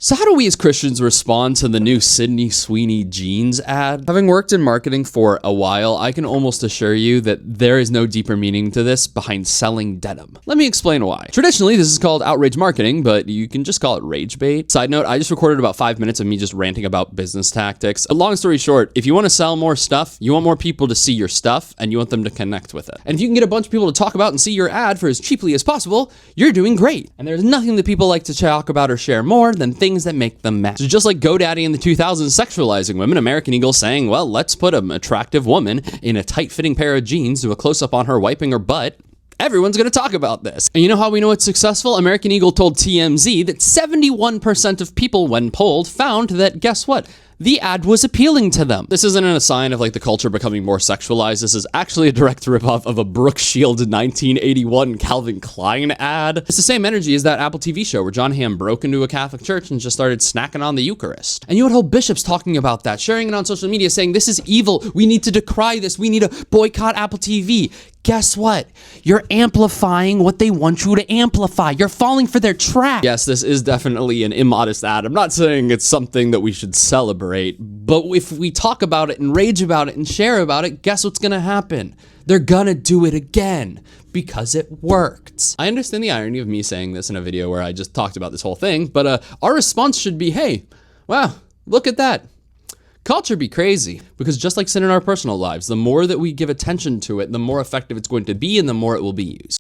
So how do we as Christians respond to the new Sydney Sweeney jeans ad? Having worked in marketing for a while, I can almost assure you that there is no deeper meaning to this behind selling denim. Let me explain why. Traditionally, this is called outrage marketing, but you can just call it rage bait. Side note, I just recorded about 5 minutes of me just ranting about business tactics. Long story short, if you want to sell more stuff, you want more people to see your stuff and you want them to connect with it. And if you can get a bunch of people to talk about and see your ad for as cheaply as possible, you're doing great. And there's nothing that people like to talk about or share more than things that make them mad. So just like GoDaddy in the 2000s sexualizing women, American Eagle saying, well, let's put an attractive woman in a tight-fitting pair of jeans, do a close-up on her wiping her butt. Everyone's going to talk about this. And you know how we know it's successful? American Eagle told TMZ that 71% of people, when polled, found that, guess what? The ad was appealing to them. This isn't a sign of like the culture becoming more sexualized. This is actually a direct ripoff of a Brooke Shields 1981 Calvin Klein ad. It's the same energy as that Apple TV show where John Hamm broke into a Catholic church and just started snacking on the Eucharist. And you had whole bishops talking about that, sharing it on social media, saying this is evil. We need to decry this. We need to boycott Apple TV. Guess what? You're amplifying what they want you to amplify. You're falling for their trap. Yes, this is definitely an immodest ad. I'm not saying it's something that we should celebrate, but if we talk about it and rage about it and share about it, guess what's gonna happen? They're gonna do it again because it worked. I understand the irony of me saying this in a video where I just talked about this whole thing, but our response should be, hey, wow, look at that. Culture be crazy, because just like sin in our personal lives, the more that we give attention to it, the more effective it's going to be and the more it will be used.